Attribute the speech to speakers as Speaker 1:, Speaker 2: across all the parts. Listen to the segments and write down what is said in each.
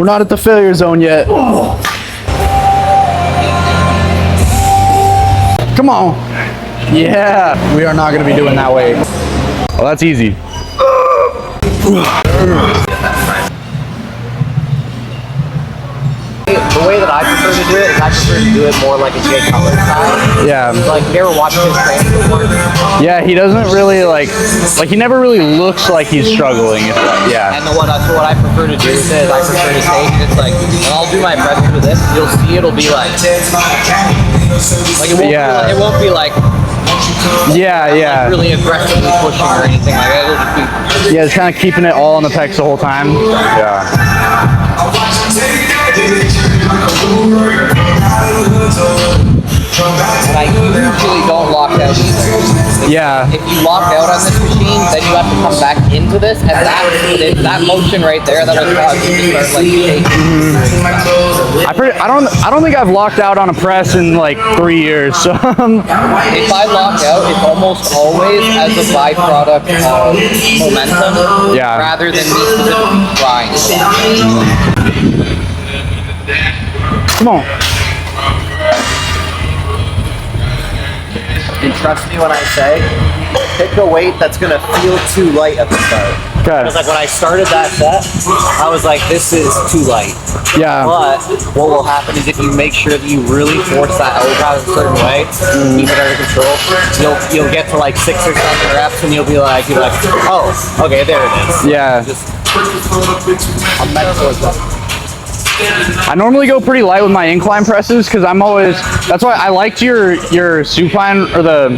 Speaker 1: We're not at the failure zone yet. Come on. Yeah. We are not going to be doing that way. Well, that's easy.
Speaker 2: The way that I prefer to do it is I prefer to do it more like a Jay Cutler style.
Speaker 1: Yeah.
Speaker 2: Like, you ever watch his training before?
Speaker 1: Yeah, he doesn't really like he never really looks like he's struggling. Yeah.
Speaker 2: And what I prefer to do is I prefer to take it's like, when I'll do my press with this, you'll see it'll be like it won't be like
Speaker 1: yeah.
Speaker 2: really aggressively pushing or anything like that. It'll just be
Speaker 1: Yeah, it's kind of keeping it all on the pecs the whole time. Yeah.
Speaker 2: And I usually don't lock out either.
Speaker 1: Yeah.
Speaker 2: If you lock out on this machine, then you have to come back into this, and that motion right there, that'll cause you to start like shaking.
Speaker 1: I don't think I've locked out on a press in like 3 years. So
Speaker 2: if I lock out, it's almost always as a byproduct of momentum, rather than me specifically trying.
Speaker 1: Come on.
Speaker 2: And trust me when I say, pick a weight that's gonna feel too light at the start.
Speaker 1: Okay.
Speaker 2: Because like when I started that set, I was like, this is too light.
Speaker 1: Yeah.
Speaker 2: But what will happen is if you make sure that you really force that elbow a certain way, keep it under control, you'll get to like 6 or 7 reps and you'll be like, oh, okay, there it is.
Speaker 1: Yeah.
Speaker 2: I'm meant towards that.
Speaker 1: I normally go pretty light with my incline presses because that's why I liked your supine or the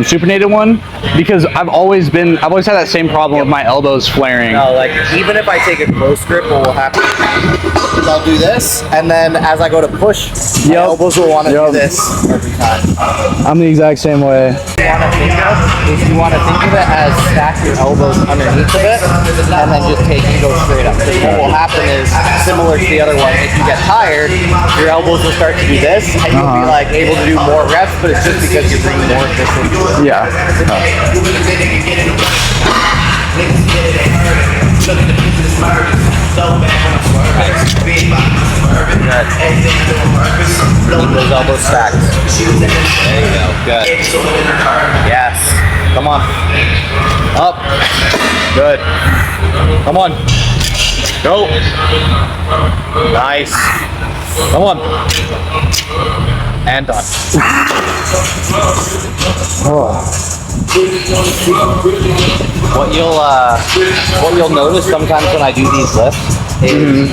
Speaker 1: supinated one, because I've always had that same problem with my elbows flaring.
Speaker 2: No, like even if I take a close grip, what will happen is I'll do this, and then as I go to push, my elbows will want to do this every time.
Speaker 1: I'm the exact same way.
Speaker 2: You want to think of it as stack your elbows underneath of it, and then just take and go straight up. Because what will happen is, similar to the other one, if you get tired, your elbows will start to do this, and you'll be like able to do more reps, but it's just because you're bringing more of this into it.
Speaker 1: Yeah.
Speaker 2: Keep those elbows stacked. There you go. Good. Yes. Come on. Up. Good. Come on. Go. Nice. Come on. And done. What you'll notice sometimes when I do these lifts is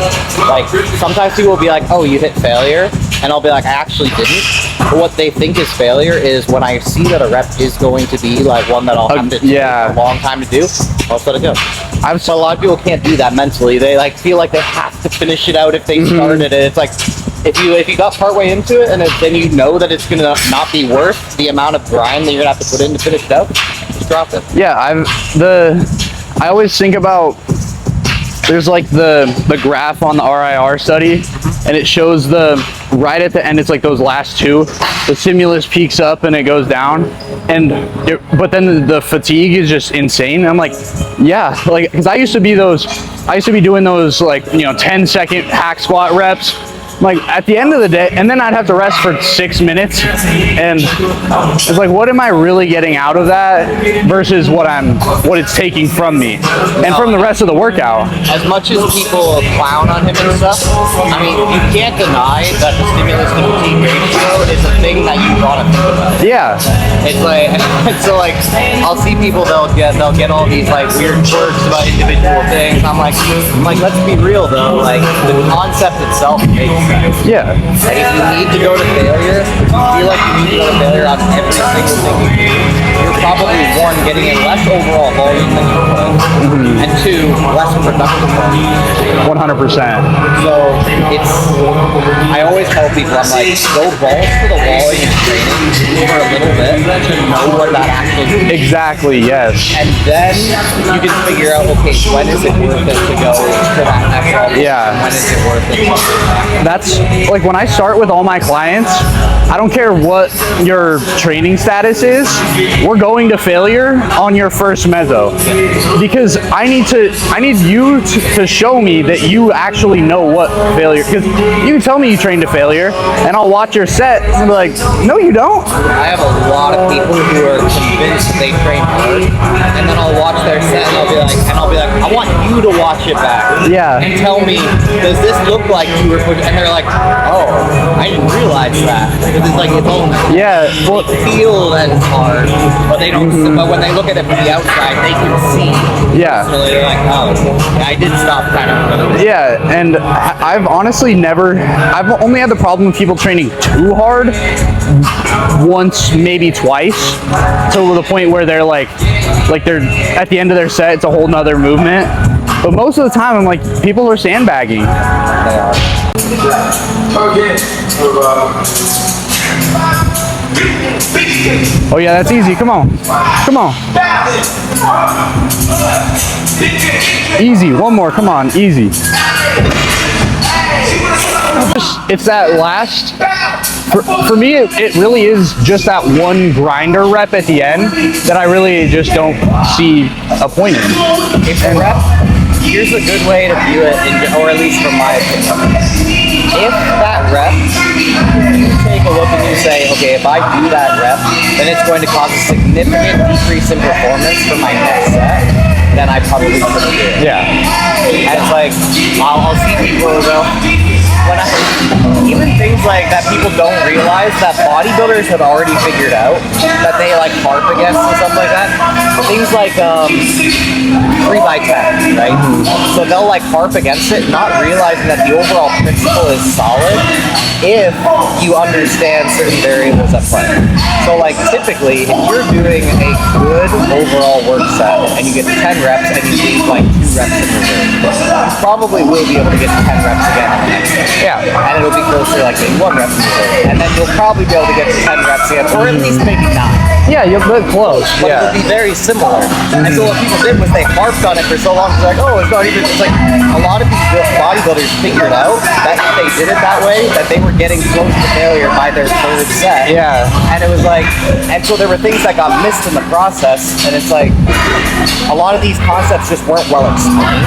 Speaker 2: like sometimes people will be like, oh, you hit failure, and I'll be like, I actually didn't. But what they think is failure is when I see that a rep is going to be like one that I'll have to take a long time to do, I'll just let it go. But a lot of people can't do that mentally. They like feel like they have to finish it out if they started it. It's like if you got partway into it and then you know that it's gonna not be worth the amount of grind that you're gonna have to put in to finish it out, just drop it.
Speaker 1: Yeah, I always think about, there's like the graph on the RIR study, and it shows right at the end, it's like those last two, the stimulus peaks up and it goes down, but then the fatigue is just insane. And I'm like, yeah, like, because I used to be doing those like 10-second hack squat reps. Like at the end of the day, and then I'd have to rest for 6 minutes, and it's like, what am I really getting out of that versus what it's taking from me and from the rest of the workout?
Speaker 2: As much as people clown on him and stuff, I mean, you can't deny that the stimulus to fatigue ratio is a thing that you gotta think about.
Speaker 1: Yeah.
Speaker 2: It's like, so like, I'll see people, they'll get all these like weird quirks about individual things. I'm like, let's be real though, like the concept itself makes sense.
Speaker 1: Yeah.
Speaker 2: Like if you need to go to failure, feel like you need to go to failure on every single thing you do, you're probably one, getting in less overall volume than you could, and two, less productive volume.
Speaker 1: 100%.
Speaker 2: So I always tell people, I'm like, go balls to the wall in your training for a little bit to know what that actually means.
Speaker 1: Exactly, yes.
Speaker 2: And then you can figure out, okay, when is it worth it to go to that next level?
Speaker 1: Yeah.
Speaker 2: When is it worth it?
Speaker 1: that's like when I start with all my clients, I don't care what your training status is, we're going to failure on your first meso, because I need you to show me that you actually know what failure, because you can tell me you trained to failure and I'll watch your set and be like, no you don't.
Speaker 2: I have a lot of people who are convinced that they train hard, and then I'll watch their set and I'll be like, I want you to watch it back.
Speaker 1: Yeah.
Speaker 2: And tell me, does this look like you were pushing? And they're like, oh, I didn't realize that. Because it's like its own.
Speaker 1: Yeah. Well,
Speaker 2: Feel that it's hard, but they don't. But when they look at it from the outside, they can see.
Speaker 1: yeah.
Speaker 2: So they're like, oh, I did stop kind of.
Speaker 1: Yeah, and I've honestly I've only had the problem with people training too hard once, maybe twice, to the point where they're like they're at the end of their set, it's a whole nother movement. But most of the time, I'm like, people are sandbagging.
Speaker 2: They are.
Speaker 3: Okay.
Speaker 1: Oh yeah, that's easy. Come on. Come on. Easy. One more. Come on. Easy. It's that last, for me, it really is just that one grinder rep at the end that I really just don't see a point in.
Speaker 2: If a rep, here's a good way to view it, or at least from my opinion. If that rep, you take a look and you say, okay, if I do that rep, then it's going to cause a significant decrease in performance for my next set, then I probably shouldn't do it.
Speaker 1: Yeah.
Speaker 2: And it's like, I'll see people go, even things like that people don't realize that bodybuilders have already figured out that they like harp against and stuff like that. Things like 3x10, right? So they'll like harp against it, not realizing that the overall principle is solid if you understand certain variables at play. So like typically, if you're doing a good overall work set and you get 10 reps and you leave like 2 reps in reserve, you probably will be able to get 10 reps again on the next set.
Speaker 1: Yeah.
Speaker 2: And it'll be closer to like maybe 1 rep in reserve. And then you'll probably be able to get 10 reps again, or at least maybe 9.
Speaker 1: Yeah, you're close.
Speaker 2: But
Speaker 1: Yeah.
Speaker 2: it'll be very similar. And so what people did was they harped on it for so long. It's like, oh, it's not even. It's like a lot of these bodybuilders figured out that if they did it that way, that they were getting close to failure by their 3rd set.
Speaker 1: Yeah.
Speaker 2: And it was like, and so there were things that got missed in the process. And it's like, a lot of these concepts just weren't well explained.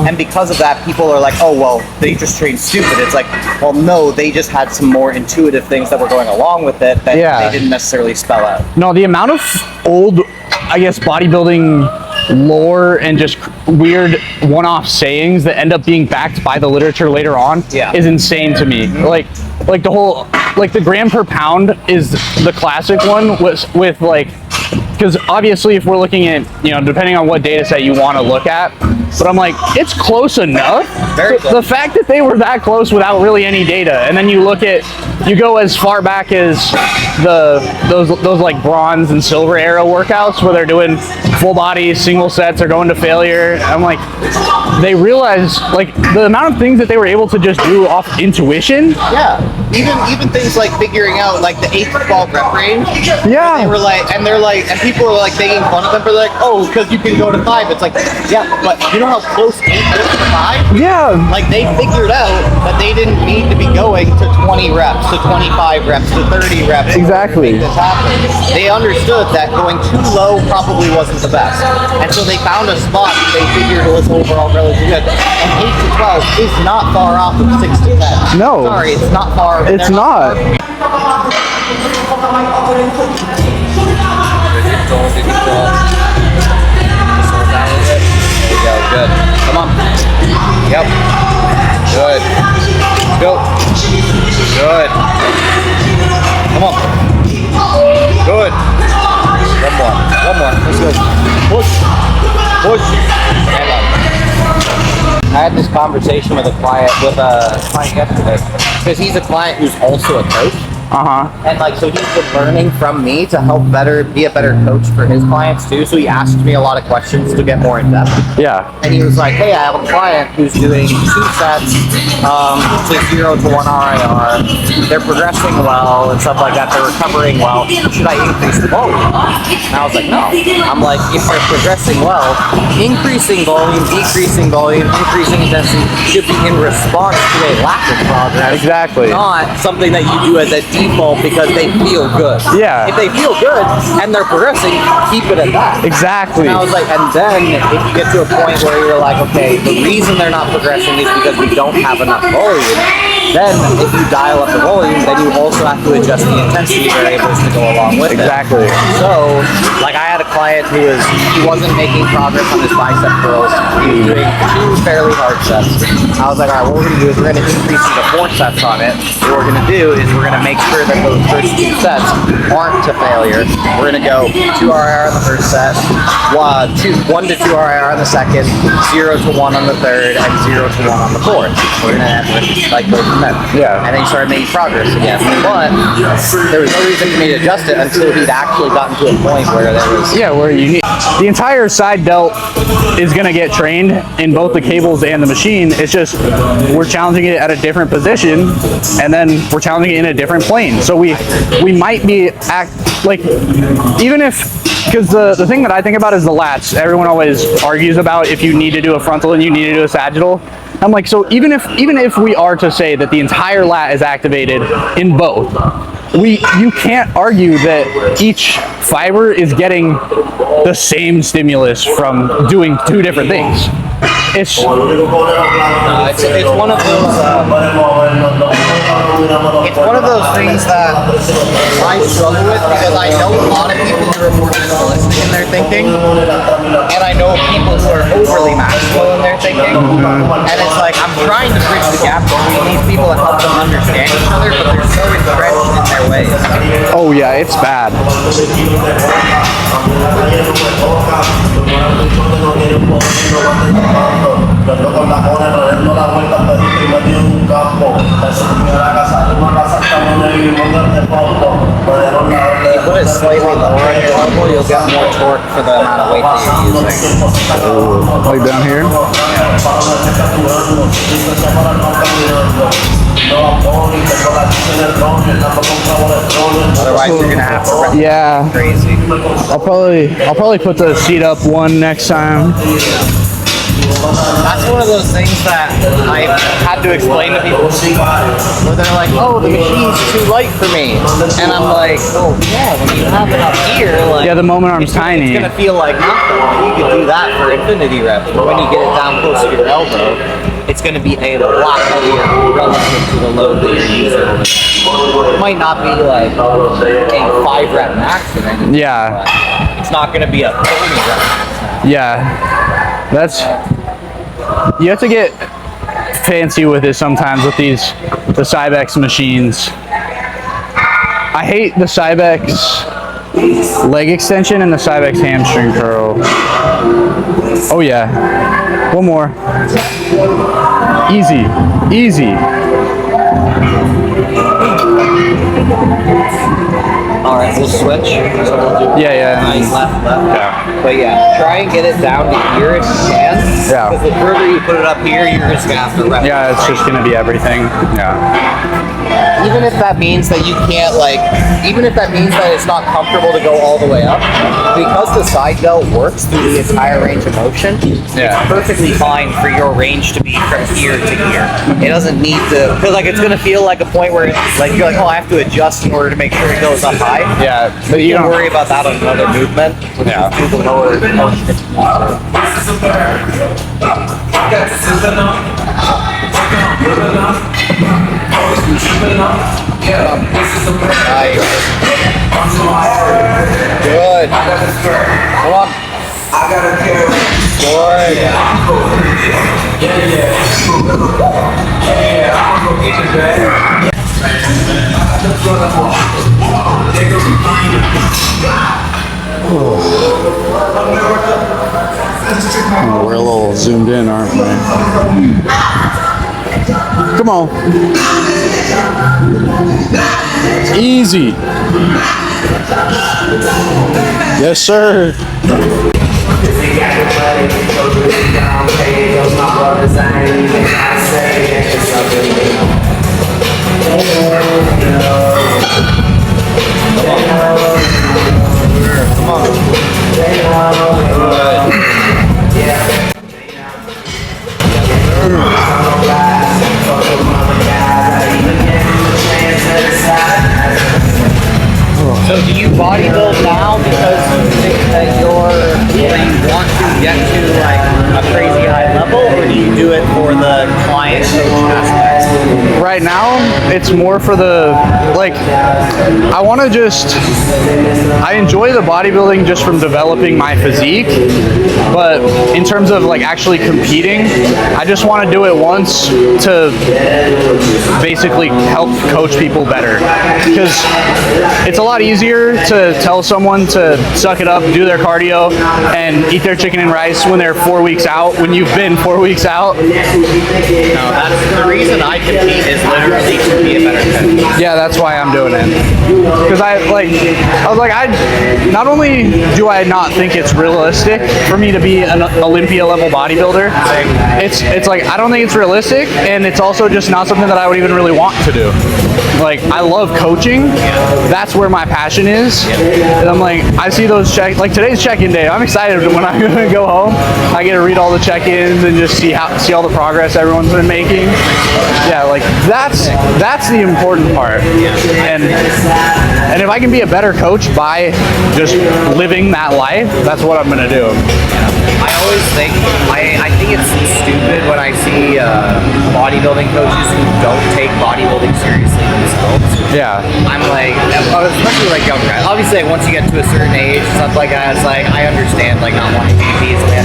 Speaker 2: And because of that, people are like, oh, well, they just trained stupid. It's like, well, no, they just had some more intuitive things that were going along with it that they didn't necessarily spell out.
Speaker 1: No, the amount of old, I guess, bodybuilding lore and just weird one-off sayings that end up being backed by the literature later on is insane to me. Like the whole, like the gram per pound is the classic one with like, because obviously if we're looking at, you know, depending on what data set you want to look at, but I'm like, it's close enough.
Speaker 2: Very close.
Speaker 1: The fact that they were that close without really any data, and then you go as far back as those like bronze and silver era workouts where they're doing full body single sets or going to failure. I'm like, they realize like the amount of things that they were able to just do off intuition.
Speaker 2: Yeah. Even things like figuring out like the 8 to 12 rep range.
Speaker 1: Yeah.
Speaker 2: They were like, and people are like making fun of them for like, oh, because you can go to 5. It's like, yeah, but you know how close 8 is to 5?
Speaker 1: Yeah.
Speaker 2: Like they figured out that they didn't need to be going to 20 reps, to 25 reps, to 30 reps.
Speaker 1: Exactly.
Speaker 2: To make this happen. They understood that going too low probably wasn't the best. And so they found a spot that they figured was overall relatively good. And 8 to 12 is not far off of 6 to 10.
Speaker 1: No.
Speaker 2: Sorry, it's not far.
Speaker 1: It's not.
Speaker 2: There you go, good. Come on. Yep. Good. Go. Good. Come on. Good. One more. Let's go. Push. Stand up. I had this conversation with a client yesterday, because he's a client who's also a coach. And like, so he's been learning from me to help be a better coach for his clients too. So he asked me a lot of questions to get more in depth.
Speaker 1: Yeah.
Speaker 2: And he was like, hey, I have a client who's doing 2 sets to 0 to 1 RIR. They're progressing well and stuff like that. They're recovering well. Should I increase the volume? And I was like, no. I'm like, if they're progressing well, increasing volume, decreasing volume, increasing intensity should be in response to a lack of progress.
Speaker 1: Exactly.
Speaker 2: Not something that you do as a default because they feel good.
Speaker 1: Yeah.
Speaker 2: If they feel good and they're progressing, keep it at that.
Speaker 1: Exactly.
Speaker 2: And I was like, and then if you get to a point where you're like, okay, the reason they're not progressing is because we don't have enough volume, then if you dial up the volume, then you also have to adjust the intensity variables to go along with
Speaker 1: Exactly.
Speaker 2: it. So, like I had a client he wasn't making progress on his bicep curls. He was doing 2 fairly hard sets. I was like, all right, what we're gonna do is we're gonna increase to 4 sets on it. What we're gonna do is we're gonna make sure that those first 2 sets aren't to failure. We're gonna go 2 RIR on the first set, 1 to 2 RIR on the second, 0 to 1 on the third, and 0 to 1 on the fourth. We're gonna have like go from there.
Speaker 1: Yeah.
Speaker 2: And then he started making progress again. But there was no reason for me to adjust it until he'd actually gotten to a point where there was.
Speaker 1: Yeah, where you need the entire side delt is gonna get trained in both the cables and the machine. It's just we're challenging it at a different position, and then we're challenging it in a different plane. So we might be even if. Because the thing that I think about is the lats. Everyone always argues about if you need to do a frontal and you need to do a sagittal. I'm like, so even if we are to say that the entire lat is activated in both, you can't argue that each fiber is getting the same stimulus from doing 2 different things. It's
Speaker 2: It's one of those. It's one of those things that I struggle with because I know a lot of people who are more minimalistic in their thinking, and I know people who are overly maximal in their thinking. And it's like I'm trying to bridge the gap between these people and help them understand each other, but they're so entrenched in their ways.
Speaker 1: oh yeah, it's bad.
Speaker 3: Cuando con la cola trayendo la vuelta pediste y me dio un campo. Eso que me la casa, una casa estamos en el mismo de fondo.
Speaker 2: If you put it slightly lower on your level, you'll get more torque for the amount of weight that you're using.
Speaker 1: Like down here.
Speaker 2: Otherwise, you're gonna have to run
Speaker 1: Yeah.
Speaker 2: crazy.
Speaker 1: I'll probably put the seat up one next time.
Speaker 2: That's one of those things that I've had to explain to people where they're like, oh, the machine's too light for me. And I'm like, oh, yeah, when you have it up here, like,
Speaker 1: Yeah, the moment arm's tiny.
Speaker 2: It's going to feel like nothing. You can do that for infinity reps. But when you get it down close to your elbow, it's going to be a lot heavier relative to the load that you're using. It might not be like a 5 rep max or anything.
Speaker 1: Yeah.
Speaker 2: But it's not going to be a 30 rep max.
Speaker 1: Yeah. You have to get fancy with it sometimes with the Cybex machines. I hate the Cybex leg extension and the Cybex hamstring curl. Oh yeah. One more. Easy. Easy.
Speaker 2: All right, we'll switch. So we'll do
Speaker 1: Yeah.
Speaker 2: right, left.
Speaker 1: Yeah.
Speaker 2: But yeah, try and get it down to here if you can.
Speaker 1: Yeah.
Speaker 2: Because the further you put it up here, you're just gonna have to rep.
Speaker 1: Yeah, it's just gonna be everything. Yeah.
Speaker 2: Even if that means that you can't even if that means that it's not comfortable to go all the way up, because the side delt works through the entire range of motion,
Speaker 1: Yeah.
Speaker 2: it's perfectly fine for your range to be from here to here. It doesn't need to, because like it's gonna feel like a point where you're like, oh, I have to adjust in order to make sure it goes up high.
Speaker 1: Yeah. But
Speaker 2: You
Speaker 1: you
Speaker 2: don't
Speaker 1: don't
Speaker 2: worry about that on another movement.
Speaker 1: Yeah.
Speaker 2: Do the lower motion. Nice. Good. Come on.
Speaker 1: Oh, we're a little zoomed in, aren't we? Come on. Easy. Yes, sir.
Speaker 2: So do you bodybuild now because you think that you want to get to like a crazy high level, or do you do it for the client coach aspect?
Speaker 1: Right now, it's more for the, like, I want to just, I enjoy the bodybuilding just from developing my physique, but in terms of like actually competing, I just want to do it once to basically help coach people better, because it's a lot easier to tell someone to suck it up, do their cardio, and eat their chicken and rice when they're 4 weeks out, when you've been 4 weeks out.
Speaker 2: No, that's the reason I compete, is literally to be a better coach.
Speaker 1: Yeah, that's why I'm doing it. Because I was like, not only do I not think it's realistic for me to be an Olympia level bodybuilder, it's like, I don't think it's realistic, and it's also just not something that I would even really want to do. Like, I love coaching. That's where my passion is. And I'm like, I see those like today's check-in day. I'm excited when I go home. I get to read all the check-ins and just see all the progress everyone's been making. Yeah, like that's the important part. And if I can be a better coach by just living that life, that's what I'm gonna do.
Speaker 2: I always think, I think it's stupid when I see bodybuilding coaches who don't take bodybuilding seriously themselves.
Speaker 1: Yeah.
Speaker 2: I'm like, especially like younger guys. Obviously, like, once you get to a certain age, stuff like that, it's like, I understand like not wanting to be easily.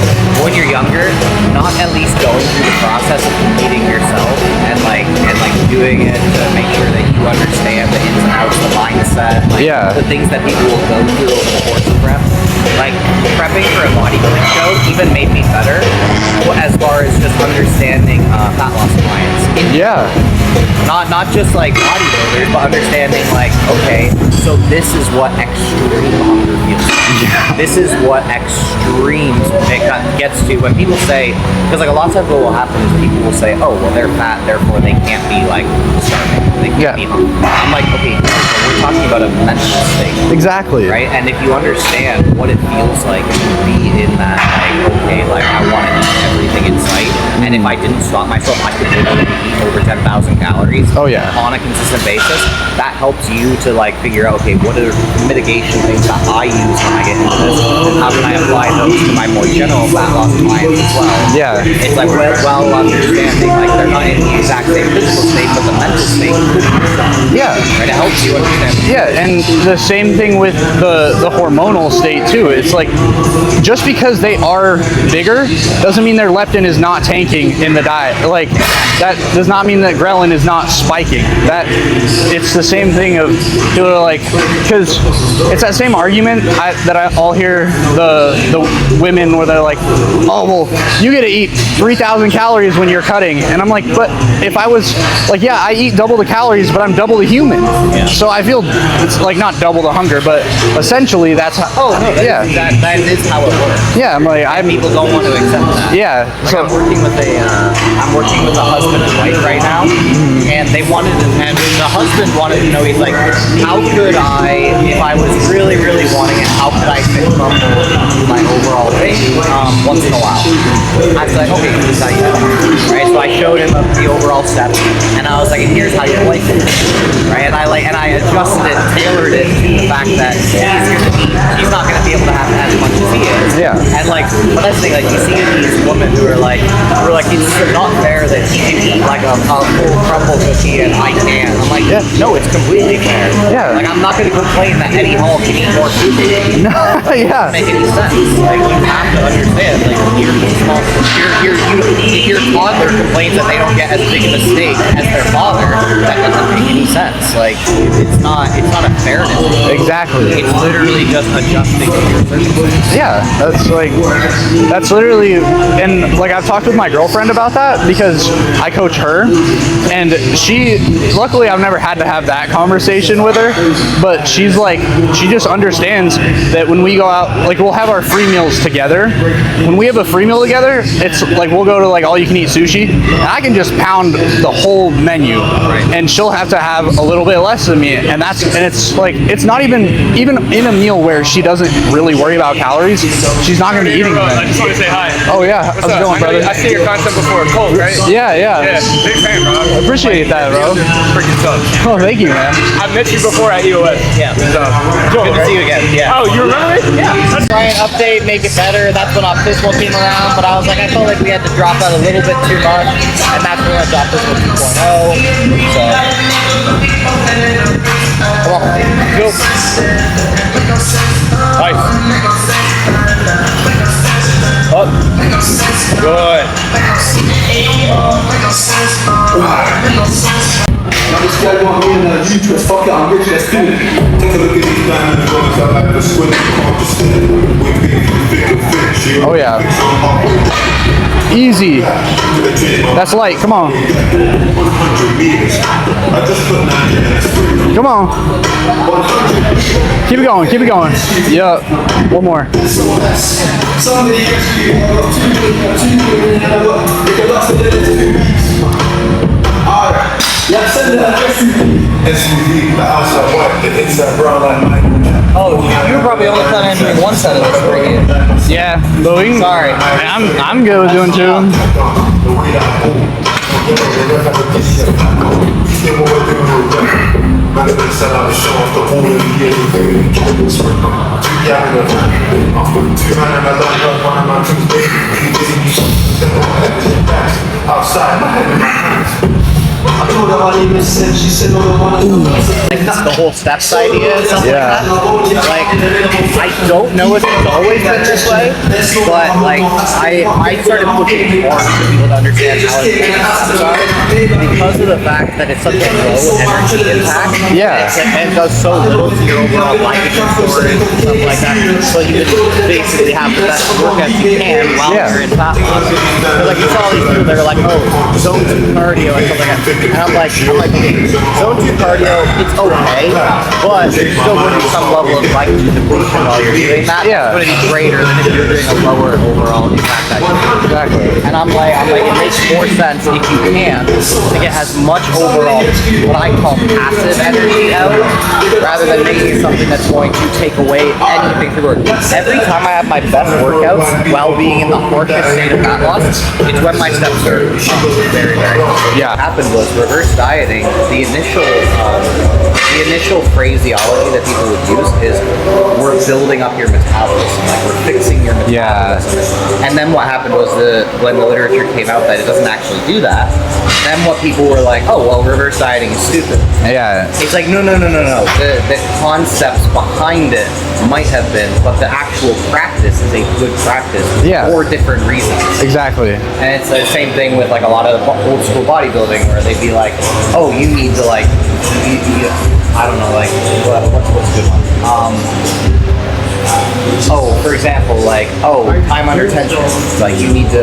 Speaker 2: When you're younger, not at least going through the process of competing yourself and like doing it to make sure that you understand the ins and outs, the mindset, like the things that people will go through over the course of prep. Like, prepping for a bodybuilding show even made me better as far as just understanding fat loss clients. Not just like bodybuilders, but understanding like, okay, so this is what extreme hunger feels like. This is what extremes it gets to when people say, because like a lot of times what will happen is people will say, oh, well, they're fat, therefore they can't be like starving. They can't be hungry. I'm like, okay, so we're talking about a mental state.
Speaker 1: Exactly.
Speaker 2: Right? And if you understand what it feels like to be in that, like, okay, like I want to eat everything in sight, and if I didn't stop myself, I could literally eat over 10,000 calories on a consistent basis. That helps you to like figure out, okay, what are mitigation things that I use when I get into this, and how can I apply those to my more general fat loss clients as well.
Speaker 1: Yeah.
Speaker 2: It's like well understanding, like they're not in the exact same physical state, but the mental state could be strong.
Speaker 1: Yeah.
Speaker 2: Right? It helps you understand.
Speaker 1: Yeah, and the same thing with the hormonal state too. It's like, just because they are bigger doesn't mean their leptin is not tanking in the diet. Like, that does not mean that ghrelin is not spiking. That it's the same thing of people are like, because it's that same argument that I'll hear the women where they're like, oh well, you get to eat 3,000 calories when you're cutting, and I'm like, but if I was like, yeah, I eat double the calories, but I'm double the human. So I feel it's like not double the hunger, but essentially that's how.
Speaker 2: Oh no, that is how it works.
Speaker 1: Yeah, I'm like,
Speaker 2: people don't want to accept that.
Speaker 1: Yeah.
Speaker 2: Like, I'm working with a husband and wife right now, and and the husband wanted to know, he's like, how could I, if I was really, really wanting it, how could I fit crumble my overall weight once in a while? I was like, okay, this is how you do it. Right? So I showed him the overall steps, and I was like, and here's how you like it. Right? And I adjusted it, tailored it to the fact that he's not going to be able to have as much as he is.
Speaker 1: Yeah.
Speaker 2: And like, but that's the thing, like, you see these women who are like, it's not fair that he can eat like a full crumble cookie and I can't. I'm like, no, it's completely fair.
Speaker 1: Yeah.
Speaker 2: Like, I'm not going to complain that Eddie Hall can eat more cookies.
Speaker 1: No, yeah.
Speaker 2: Doesn't make any sense. Like, you have to understand, like, your toddler complains that they don't get as big of a steak as their father. That doesn't make any sense. like it's not a fairness.
Speaker 1: Exactly.
Speaker 2: It's literally just adjusting to your circumstances.
Speaker 1: Yeah, that's literally, and like I've talked with my girlfriend about that because I coach her, and luckily I've never had to have that conversation with her, but she's like, she just understands that when we go out, like we'll have our free meals together. When we have a free meal together, it's like we'll go to like all you can eat sushi, and I can just pound the whole menu, and she'll have to have a little bit less than me, and it's like, it's not even in a meal where she doesn't really worry about calories, she's not going to be eating them.
Speaker 4: I just want to say hi.
Speaker 1: Oh yeah, how's it going, brother?
Speaker 4: I see your content before. Cold, right?
Speaker 1: Yeah.
Speaker 4: Yeah, big fan, bro.
Speaker 1: I appreciate that, bro.
Speaker 4: Freaking tough.
Speaker 1: Oh, thank you, man.
Speaker 4: I met you before at EOS.
Speaker 2: Yeah.
Speaker 4: So,
Speaker 2: Good to see you again. Yeah.
Speaker 4: Oh, you remember me?
Speaker 2: Yeah. Try and update, make it better. That's when Optimal came around, but I was like, I felt like we had to drop that a little bit too much, and that's when I dropped Optimal 2.0. So, come on, go.
Speaker 4: Nice. Up. Good.
Speaker 5: I'm just gotta go in the future. Fuck it, I'm rich, let's do it. Take a look at these diamonds, I like the sweat and
Speaker 1: Oh yeah. Easy. That's light. Come on. Come on. Keep it going. Keep it going. Yup. One more.
Speaker 3: SUV, the outside white, the inside brown like mine.
Speaker 2: Oh, you were probably only planning on doing one set of this for you.
Speaker 1: Yeah, but we can,
Speaker 2: Sorry.
Speaker 1: I'm good with doing two.
Speaker 5: I told her I even said, she said, no,
Speaker 2: Like the whole steps idea and stuff
Speaker 1: Yeah.
Speaker 2: like that. Like, I don't know if it's always been this way, but like I started pushing more for people to understand how important steps are because of the fact that it's such a low energy impact.
Speaker 1: Yeah.
Speaker 2: And does so little to your overall glycogen storage and stuff like that. So you can basically have the best workouts you can while
Speaker 1: Yeah.
Speaker 2: you're in fat loss. So like you saw these people that are like, oh, zone 2 cardio and stuff like that. And I'm like, okay, zone 2 cardio, it's okay, but there's still going to be some level of glycogen depletion while you're doing that.
Speaker 1: Yeah.
Speaker 2: It's going to be greater than if you're doing a lower overall impact activity.
Speaker 1: Exactly.
Speaker 2: And I'm like, it makes more sense if you can to get as much overall, what I call passive energy out, rather than making it something that's going to take away anything through work. Every time I have my best workouts while being in the harshest state of fat loss, it's when my steps are very, very low.
Speaker 1: Yeah.
Speaker 2: What happened was reverse dieting. The initial phraseology that people would use is we're building up your metabolism, like we're fixing your metabolism.
Speaker 1: Yeah.
Speaker 2: And then what happened was when the literature came out that it doesn't actually do that, then what people were like, oh, well, reverse dieting is stupid.
Speaker 1: Yeah.
Speaker 2: It's like, no. The concepts behind it might have been, but the actual practice is a good practice for different reasons.
Speaker 1: Exactly.
Speaker 2: And it's the same thing with like a lot of old school bodybuilding where they'd be like, oh, you need to like, I don't know, like, what's a good one? For example, like, time under tension. Like, you need to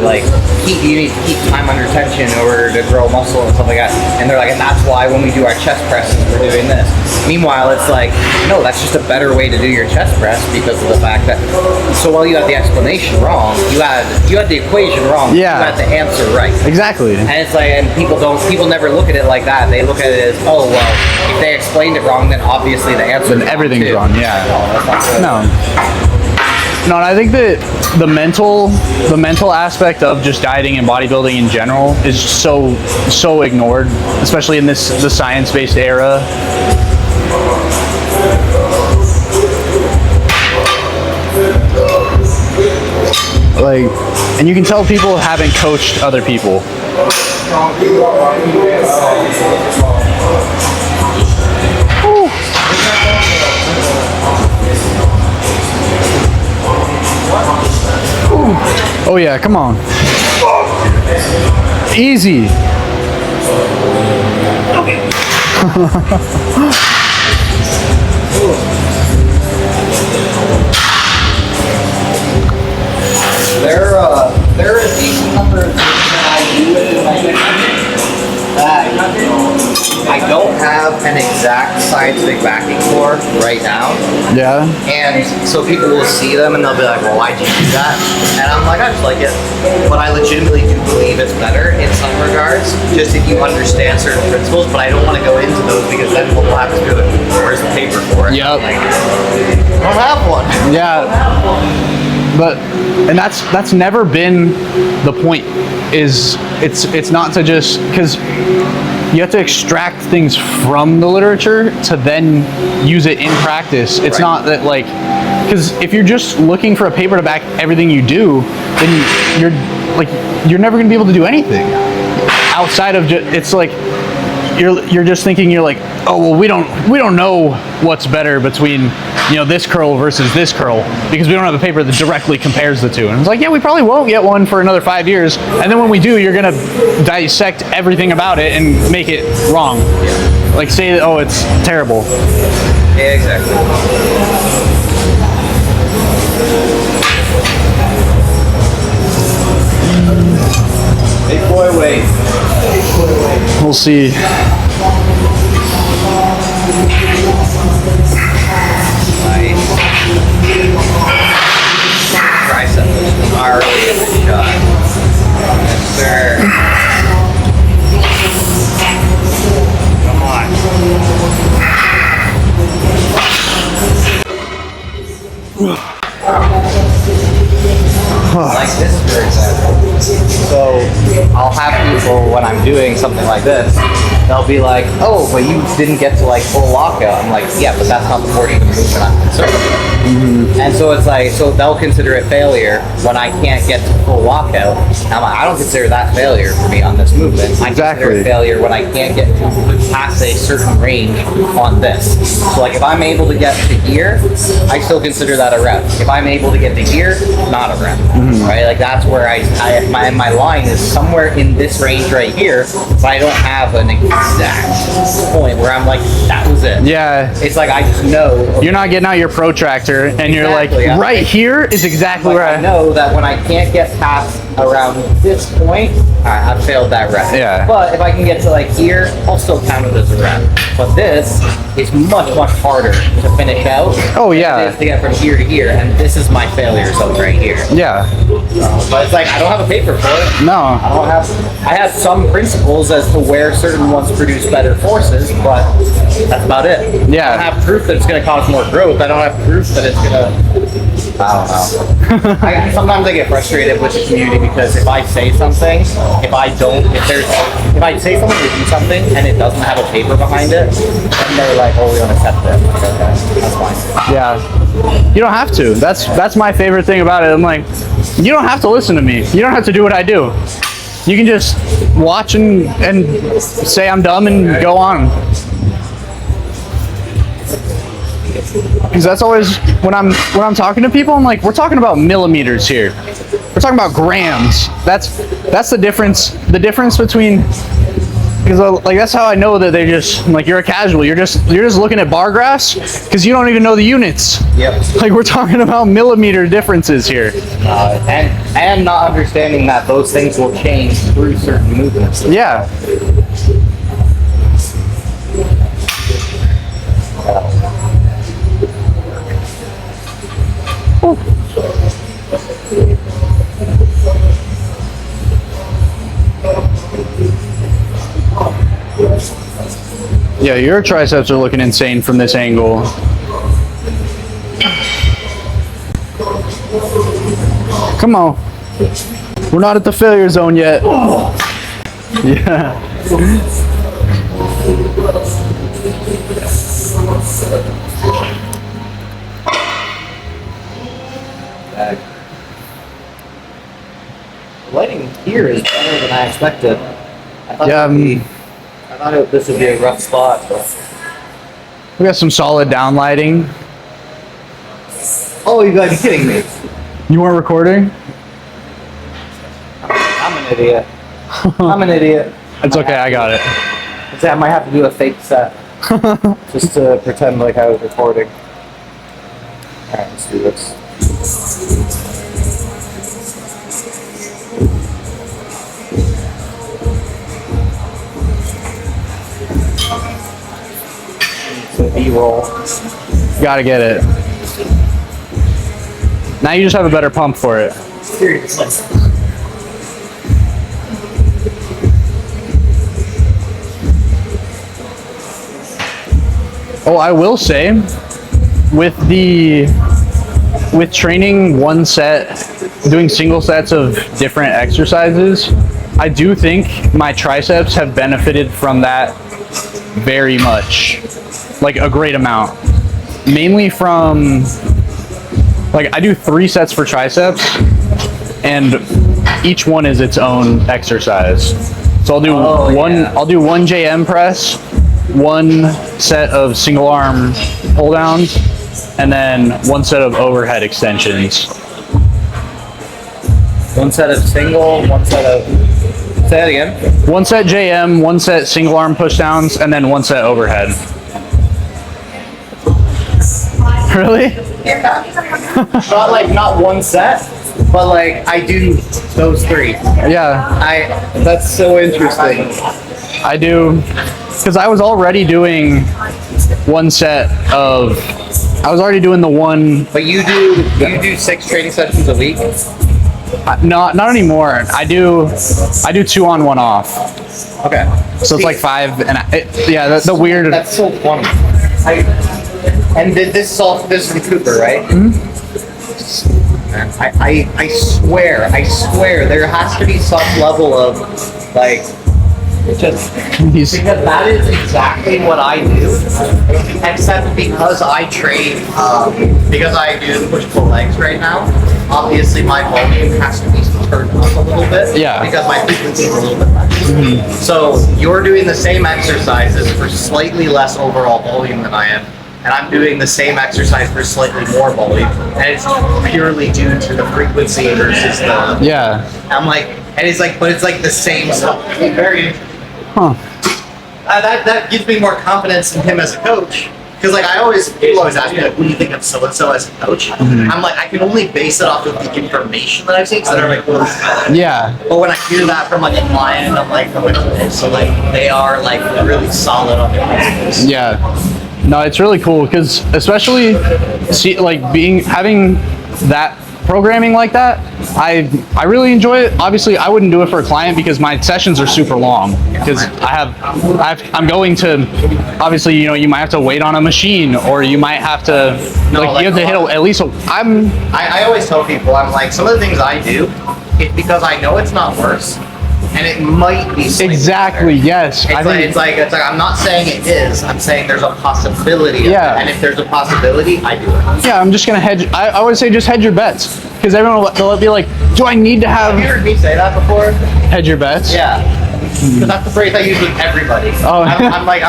Speaker 2: keep time under tension in order to grow muscle and stuff like that. And they're like, and that's why when we do our chest presses, we're doing this. Meanwhile, it's like, no, that's just a better way to do your chest press because of the fact that, so while you had the explanation wrong, you had the equation wrong.
Speaker 1: Yeah.
Speaker 2: You had the answer right.
Speaker 1: Exactly.
Speaker 2: And it's like, and people never look at it like that. They look at it as, oh, well, if they explained it wrong, then obviously the answer is
Speaker 1: Everything's
Speaker 2: wrong,
Speaker 1: wrong. Yeah.
Speaker 2: No, that's not true.
Speaker 1: No, and I think that the mental aspect of just dieting and bodybuilding in general is so ignored, especially in the science-based era. Like, and you can tell people haven't coached other people. Ooh. Oh yeah, come on. Easy.
Speaker 2: There are a decent number of things that I do in my fitness that I don't have an exact scientific backing for right now.
Speaker 1: Yeah.
Speaker 2: And so people will see them and they'll be like, well, why'd you do that? And I'm like, I just like it. But I legitimately do believe it's better in some regards, just if you understand certain principles. But I don't want to go into those because then we'll have to do it. Where's the paper for it?
Speaker 1: Yep.
Speaker 2: Like, I don't have one.
Speaker 1: Yeah. But and that's never been the point. Is it's not to just because you have to extract things from the literature to then use it in practice. It's not that like because if you're just looking for a paper to back everything you do, then you're never gonna be able to do anything outside of it's like you're just thinking you're like, oh well, we don't know what's better between this curl versus this curl because we don't have a paper that directly compares the two. And it's like, yeah, we probably won't get one for another 5 years, and then when we do, you're gonna dissect everything about it and make it wrong. Like say that, oh, it's terrible.
Speaker 2: Yeah, exactly. Big boy weight.
Speaker 1: We'll see.
Speaker 2: Tricep is gnarly in the shot. Yes, sir. Come on. Like this, for example. So I'll have people when I'm doing something like this, they'll be like, "Oh, but you didn't get to like full lockout." I'm like, "Yeah, but that's not the portion of the movement I'm concerned with." And so it's like, so they'll consider it failure when I can't get to full lockout. I'm like, I don't consider that failure for me on this movement. I consider it failure when I can't get past a certain range on this. So like if I'm able to get to here, I still consider that a rep. If I'm able to get to here, not a rep. Right? Like that's where my line is somewhere in this range right here, but I don't have an exact point where I'm like, that was it.
Speaker 1: Yeah.
Speaker 2: It's like I just know.
Speaker 1: You're not getting out your protractor and you're like,
Speaker 2: yeah.
Speaker 1: right here is exactly where
Speaker 2: I know that when I can't get past around this point, I've failed that rep.
Speaker 1: Yeah.
Speaker 2: But if I can get to like here, I'll still count it as a rep. But this is much harder to finish out.
Speaker 1: Oh yeah.
Speaker 2: Than it is to get from here to here, and this is my failure zone right here.
Speaker 1: Yeah.
Speaker 2: But it's like I don't have a paper for it.
Speaker 1: No.
Speaker 2: I have some principles as to where certain ones produce better forces, but that's about it.
Speaker 1: Yeah.
Speaker 2: I don't have proof that it's going to cause more growth. I don't have proof that it's going to. I don't know. Sometimes I get frustrated with the community because if I say something, if I say something to do something and it doesn't have a paper behind it, then they're like, "Oh, we don't accept it." Okay, that's fine.
Speaker 1: Yeah. You don't have to. That's my favorite thing about it. I'm like, you don't have to listen to me. You don't have to do what I do. You can just watch and say I'm dumb and go on. Because that's always when I'm talking to people, I'm like, we're talking about millimeters here. We're talking about grams. That's the difference. The difference between, because like that's how I know that they just like, you're a casual. You're just looking at bar graphs because you don't even know the units.
Speaker 2: Yep.
Speaker 1: Like we're talking about millimeter differences here.
Speaker 2: And not understanding that those things will change through certain movements.
Speaker 1: Yeah. Yeah, your triceps are looking insane from this angle. Come on. We're not at the failure zone yet. Yeah.
Speaker 2: Lighting here is better than I expected. I thought this would be a rough spot. But.
Speaker 1: We got some solid downlighting.
Speaker 2: Oh, you gotta be kidding me.
Speaker 1: You weren't recording?
Speaker 2: I'm an idiot. I'm an idiot.
Speaker 1: It's okay, I got it.
Speaker 2: I might have to do a fake set just to pretend like I was recording. Alright, let's do this. It's a B-roll.
Speaker 1: Gotta get it. Now you just have a better pump for it.
Speaker 2: Seriously.
Speaker 1: Oh, I will say, with training one set, doing single sets of different exercises, I do think my triceps have benefited from that very much, like a great amount. Mainly from, like, I do 3 sets for triceps, and each one is its own exercise. So I'll do I'll do one JM press, 1 set of single arm pull downs, and then 1 set of overhead extensions.
Speaker 2: 1 set of single, 1 set of... Say that again.
Speaker 1: 1 set JM, 1 set single arm push downs, and then 1 set overhead. Really?
Speaker 2: Not 1 set, but like I do those 3.
Speaker 1: Yeah,
Speaker 2: That's so interesting.
Speaker 1: I do, because I was already doing 1 set of, I was already doing the one,
Speaker 2: But you do 6 training sessions a week?
Speaker 1: not anymore. I do 2 on, 1 off.
Speaker 2: Okay.
Speaker 1: So it's like 5, and yeah, that's the weird.
Speaker 2: That's so funny. This is from Cooper, right?
Speaker 1: Mm-hmm.
Speaker 2: I swear, there has to be some level of like just
Speaker 1: He's,
Speaker 2: because that is exactly what I do, except because I train, because I do push-pull legs right now. Obviously, my volume has to be turned up a little bit,
Speaker 1: Yeah.
Speaker 2: because my frequency is a little bit less. So you're doing the same exercises for slightly less overall volume than I am, and I'm doing the same exercise for slightly more volume, and it's purely due to the frequency versus the.
Speaker 1: yeah.
Speaker 2: I'm like, and it's like, but it's like the same stuff. It's very.
Speaker 1: Huh.
Speaker 2: That gives me more confidence in him as a coach. Because like people always ask me like, what do you think of so-and-so as a coach? I'm like, I can only base it off of the information that I've seen, because they're like, well,
Speaker 1: Yeah.
Speaker 2: but when I hear that from like a client, I'm like, oh, so like they are like really solid on their principles.
Speaker 1: Yeah. No, it's really cool because especially having that programming like that, I really enjoy it. Obviously, I wouldn't do it for a client because my sessions are super long because I'm going to, obviously, you might have to wait on a machine, or you might have to you have to hit at least
Speaker 2: I always tell people, I'm like, some of the things I do, it's because I know it's not worse, and it might be slightly
Speaker 1: exactly
Speaker 2: better.
Speaker 1: yes.
Speaker 2: It's like I'm not saying it is. I'm saying there's a possibility.
Speaker 1: Yeah.
Speaker 2: Of it. And if there's a possibility, I do it.
Speaker 1: Yeah, I'm just gonna hedge. I always say just hedge your bets because everyone they'll be like, do I need to
Speaker 2: Have you
Speaker 1: have
Speaker 2: heard me say that before?
Speaker 1: hedge your bets?
Speaker 2: Yeah. Because that's the phrase I use with everybody.
Speaker 1: Oh.
Speaker 2: I'm like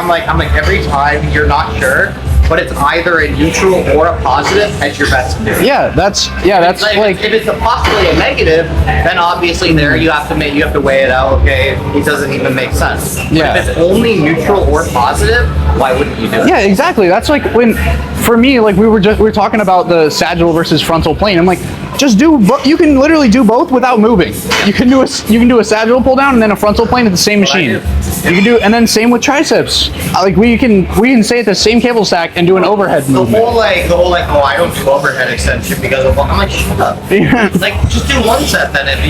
Speaker 2: every time you're not sure, but it's either a neutral or a positive, hedge your bets and do it.
Speaker 1: Yeah, that's
Speaker 2: If it's a possibly a negative, then obviously there you have to weigh it out. Okay, it doesn't even make sense.
Speaker 1: Yeah.
Speaker 2: But if it's only neutral or positive, why wouldn't you do it?
Speaker 1: Yeah, exactly. That's like when, for me, like we were talking about the sagittal versus frontal plane. I'm like, just you can literally do both without moving. You can do a sagittal pull down and then a frontal plane at the same machine. You can do, and then same with triceps. Like we can stay at the same cable stack and do an overhead
Speaker 2: The
Speaker 1: movement.
Speaker 2: whole oh, I don't do overhead extension because of, I'm like, shut up.
Speaker 1: Yeah.
Speaker 2: Like, just do 1 set then. If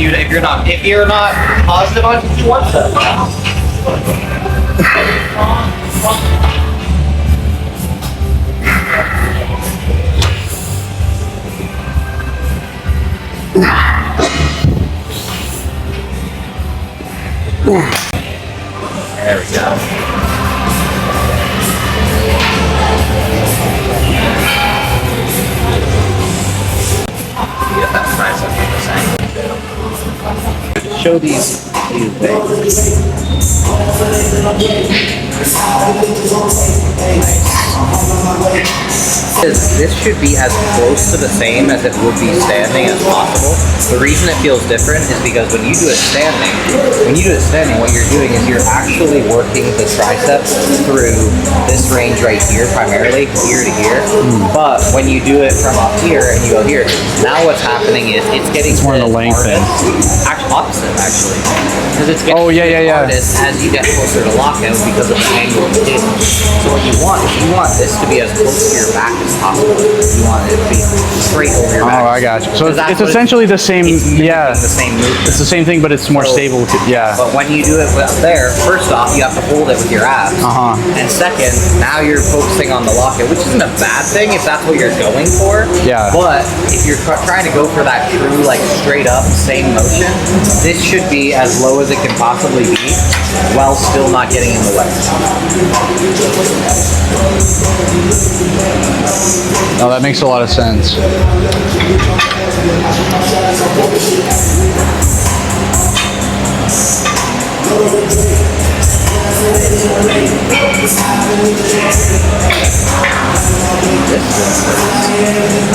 Speaker 2: you're not positive on it, just do 1 set. There we go. Get that tricep at the same. Show these things. this should be as close to the same as it would be standing as possible. The reason it feels different is because when you do it standing, what you're doing is you're actually working the triceps through this range right here, primarily here to here. But when you do it from up here and you go here, now what's happening is it's getting
Speaker 1: more in the lengthen.
Speaker 2: Actually, opposite actually, because it's getting
Speaker 1: Oh, yeah.
Speaker 2: hardest as you get closer to lockout because of the angle of the table. So what you want is you want this to be as close to your back as possible. You want it to be straight over your back.
Speaker 1: Oh, I got you. So
Speaker 2: Because
Speaker 1: it's
Speaker 2: that's what
Speaker 1: essentially the same.
Speaker 2: It's mimicking
Speaker 1: Yeah,
Speaker 2: the same movement.
Speaker 1: it's the same thing, but it's more stable. Yeah.
Speaker 2: But when you do it up there, first off, you have to hold it with your abs. And second, now you're focusing on the lockout, which isn't a bad thing if that's what you're going for.
Speaker 1: Yeah.
Speaker 2: But if you're trying to go for that true, like straight up, same motion, this should be as low as it can possibly be while still not getting in the way.
Speaker 1: Oh, that makes a lot of sense.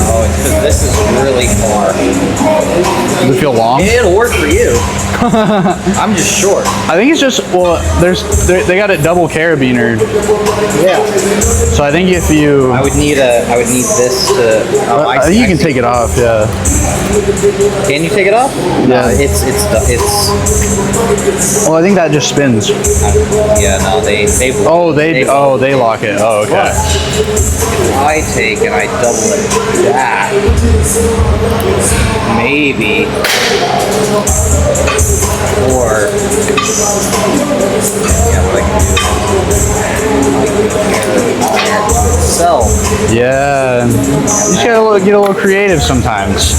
Speaker 2: Oh, it's because this is really far.
Speaker 1: Does it feel long?
Speaker 2: It'll work for you. I'm just short.
Speaker 1: I think it's just, well, they got it double carabiner.
Speaker 2: Yeah.
Speaker 1: So I think if you,
Speaker 2: I would need this to. Oh,
Speaker 1: I think you can take it off. Yeah.
Speaker 2: Can you take it off?
Speaker 1: Yeah.
Speaker 2: It's.
Speaker 1: Well, I think that just spins.
Speaker 2: Yeah, no, they.
Speaker 1: They lock it. Oh, okay.
Speaker 2: But if I take and I double it that, maybe, or yeah, what I can do itself.
Speaker 1: Yeah. You just gotta get a little creative sometimes.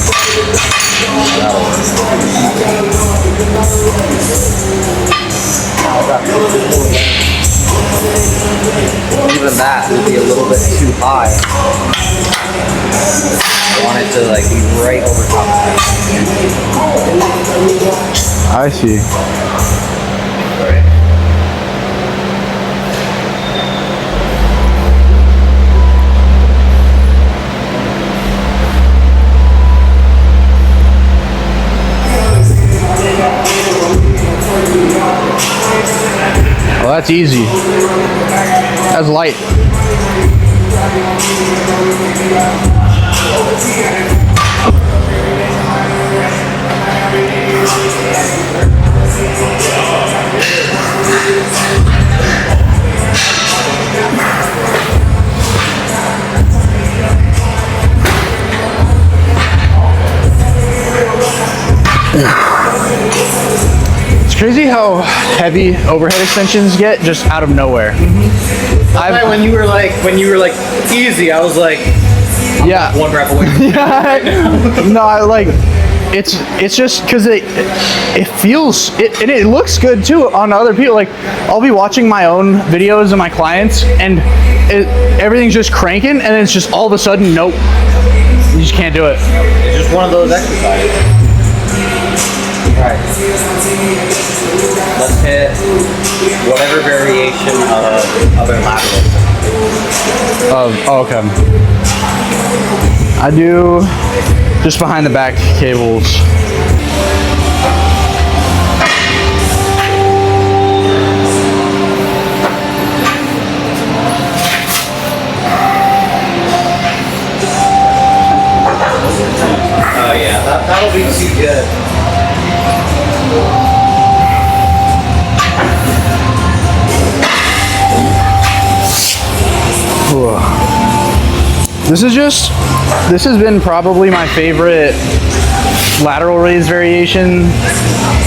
Speaker 2: Even that would be a little bit too high. I want it to like be right over top of it.
Speaker 1: I see. Well, that's easy. That's light. It's crazy how heavy overhead extensions get just out of nowhere.
Speaker 2: When you were like easy, I was like,
Speaker 1: Yeah.
Speaker 2: one rep away.
Speaker 1: No, I like it's just because it feels and it looks good too on other people. Like I'll be watching my own videos of my clients and everything's just cranking and it's just all of a sudden nope, you just can't do it.
Speaker 2: It's just one of those exercises. Alright. Let's hit whatever variation of other laterals.
Speaker 1: Oh, okay. I do just behind the back cables.
Speaker 2: Oh yeah, that'll be too good.
Speaker 1: This has been probably my favorite lateral raise variation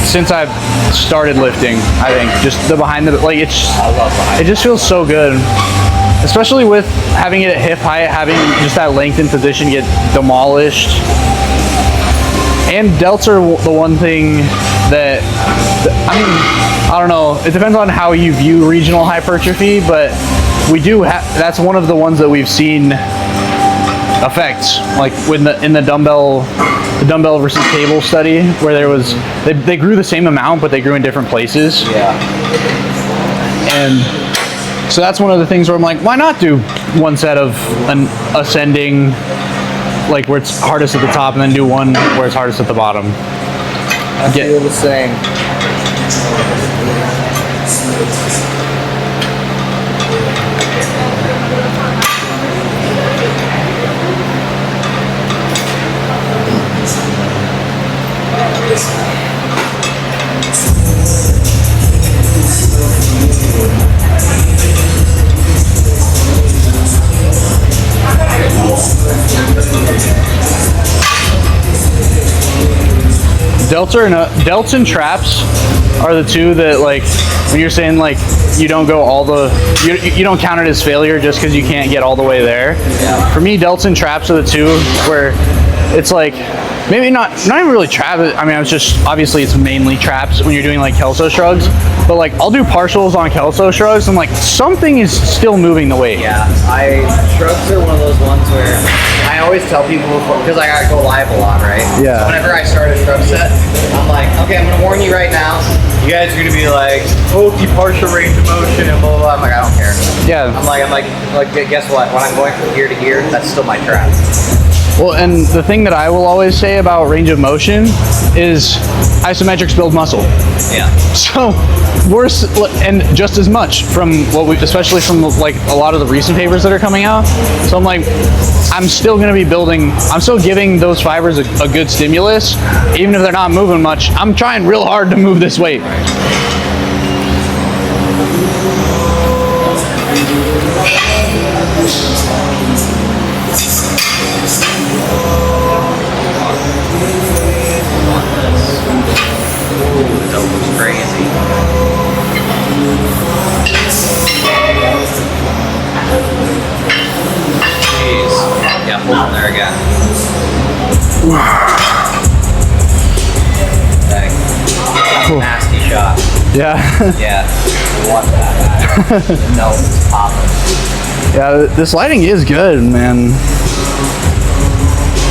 Speaker 1: since I've started lifting. I think just the behind the, like
Speaker 2: I love behind.
Speaker 1: it just feels so good, especially with having it at hip height, having just that lengthened position get demolished. And delts are the one thing that, I mean, I don't know, it depends on how you view regional hypertrophy, but we do that's one of the ones that we've seen effects, like in the dumbbell versus cable study, where there was they grew the same amount but they grew in different places.
Speaker 2: Yeah.
Speaker 1: And so that's one of the things where I'm like, why not do one set of an ascending, like where it's hardest at the top, and then do one where it's hardest at the bottom.
Speaker 2: I feel the same.
Speaker 1: Delts and traps are the two that, like, when you're saying like you don't go all the, you don't count it as failure just because you can't get all the way there.
Speaker 2: Yeah.
Speaker 1: For me, delts and traps are the two where it's like maybe not even really trap. I mean, it's just obviously it's mainly traps when you're doing like Kelso shrugs, but like I'll do partials on Kelso shrugs and like something is still moving the weight.
Speaker 2: Yeah, shrugs are one of those ones where I always tell people before, because I gotta go live a lot, right?
Speaker 1: Yeah.
Speaker 2: So whenever I start a shrug set, I'm like, okay, I'm gonna warn you right now. You guys are gonna be like, partial range of motion and blah blah blah. I'm like, I don't care.
Speaker 1: Yeah.
Speaker 2: I'm like, guess what? When I'm going from here to here, that's still my trap.
Speaker 1: Well, and the thing that I will always say about range of motion is isometrics build muscle.
Speaker 2: Yeah.
Speaker 1: So worse, and just as much from what we, especially from like a lot of the recent papers that are coming out. So I'm like, I'm still going to be building, I'm still giving those fibers a good stimulus, even if they're not moving much. I'm trying real hard to move this weight.
Speaker 2: That was crazy. Jeez. Yeah, hold on there again. Dang. That's a nasty shot.
Speaker 1: Yeah.
Speaker 2: Yeah. Watch that. No, it's popping.
Speaker 1: Yeah, this lighting is good, man.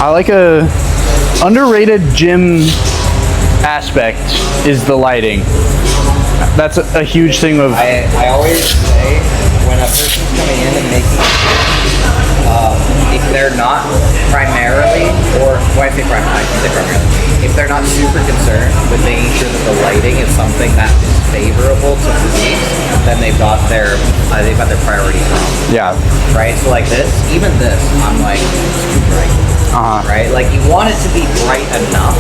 Speaker 1: I like a underrated gym aspect is the lighting. That's a huge thing of.
Speaker 2: I always say when a person's coming in and making, if they're not primarily, or when I say primarily, if they're not super concerned with making sure that the lighting is something that is favorable to physique, then they've got their priorities wrong.
Speaker 1: Yeah.
Speaker 2: Right. So like this, even this, I'm like, it's too bright. Right. Like you want it to be bright enough.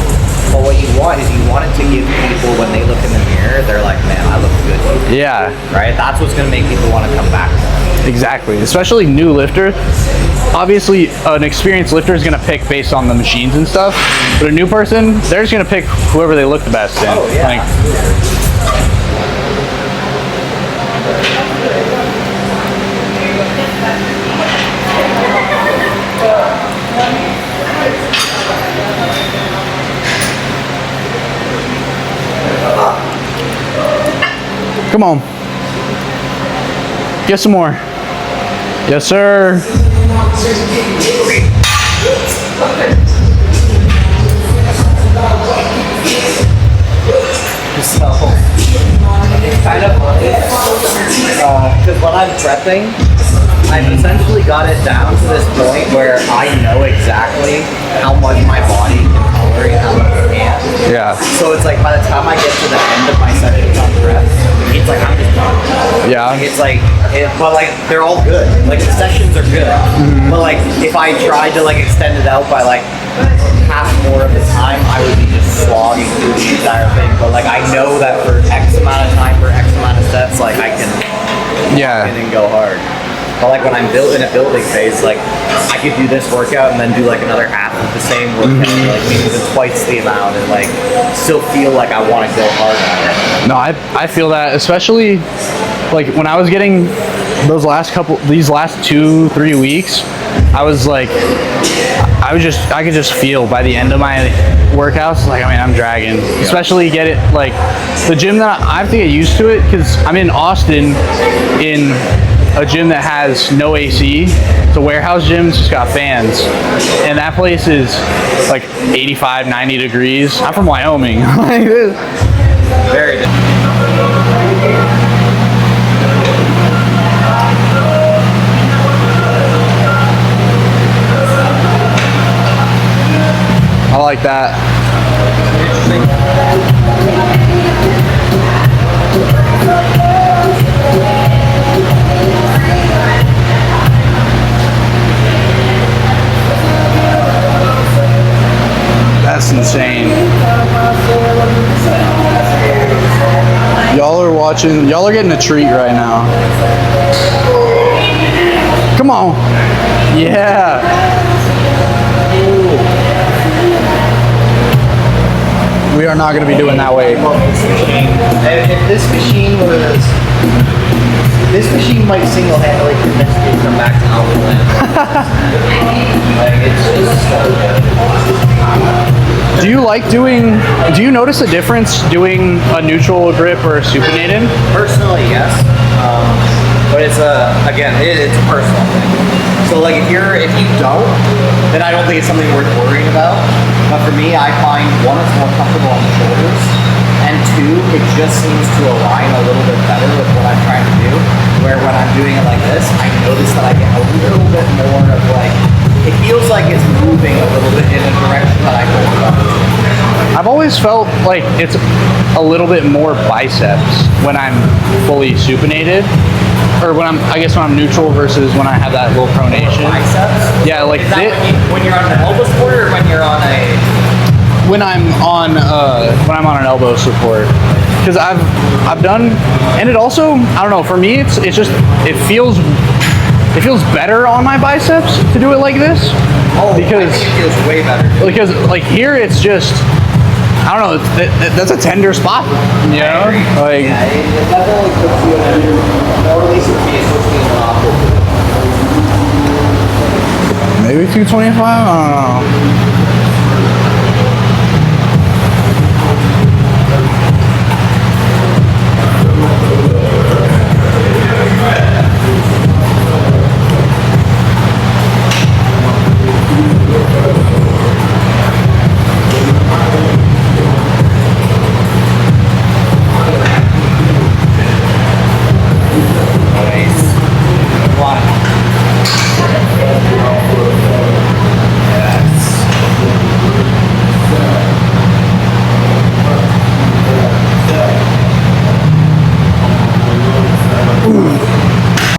Speaker 2: But what you want is you want it to give people, when they look in the mirror, they're like, man, I look good.
Speaker 1: Yeah.
Speaker 2: Right? That's what's going to make people want to come back.
Speaker 1: Exactly. Especially new lifter. Obviously, an experienced lifter is going to pick based on the machines and stuff. But a new person, they're just going to pick whoever they look the best in.
Speaker 2: Oh, yeah.
Speaker 1: Come on. Get some more. Yes, sir.
Speaker 2: So, it's kind of because when I'm prepping, I've essentially got it down to this point where I know exactly how much my body can tolerate, how much it can't.
Speaker 1: Yeah.
Speaker 2: So it's like by the time I get to the end of my sessions on prep, it's like I'm just done.
Speaker 1: Yeah.
Speaker 2: Like, it's like, but like they're all good. Like the sessions are good.
Speaker 1: Mm-hmm.
Speaker 2: But like if I tried to like extend it out by like half more of the time, I would be just slogging through the entire thing. But like I know that for X amount of time, for X amount of sets, like I can
Speaker 1: Yeah.
Speaker 2: and then go hard. But like when I'm in a building phase, like I could do this workout and then do like another half of the same workout, like maybe even twice the amount, and like still feel like I want to go hard at it.
Speaker 1: No, I feel that, especially like when I was getting these last 2-3 weeks, I was like, I could just feel by the end of my workouts, like, I mean, I'm dragging. Especially get it, like, the gym that I have to get used to it, because I'm in Austin in a gym that has no AC. It's a warehouse gym, it's just got fans. And that place is like 85, 90 degrees. I'm from Wyoming.
Speaker 2: Very good.
Speaker 1: that. That's insane. Y'all are watching, y'all are getting a treat right now. Come on. Yeah. We are not going to be doing that way.
Speaker 2: If this machine was, this machine might single-handedly convince me to come back to Alpha Land. Like, it's just so good.
Speaker 1: Do you like doing, do you notice a difference doing a neutral grip or a supinated?
Speaker 2: Personally, yes. But it's again, it's a personal thing. So like if you don't, then I don't think it's something worth worrying about. But for me, I find one, it's more comfortable on the shoulders, and two, it just seems to align a little bit better with what I'm trying to do. Where when I'm doing it like this, I notice that I get a little bit more of like, it feels like it's moving a little bit in a direction that I don't want.
Speaker 1: I've always felt like it's a little bit more biceps when I'm fully supinated, or when I'm neutral versus when I have that little pronation.
Speaker 2: Biceps?
Speaker 1: Yeah, like
Speaker 2: Is that when you're on an elbow support or when you're on a?
Speaker 1: when I'm on an elbow support, because I've done, and it also, I don't know, for me it's just it feels better on my biceps to do it like this. Because
Speaker 2: I think it feels way better.
Speaker 1: Because like here it's just, I don't know, that's a tender spot, you know? Like,
Speaker 2: Yeah, it definitely puts you in a, or at least for me, it puts me in an awkward.
Speaker 1: maybe 225, I don't know.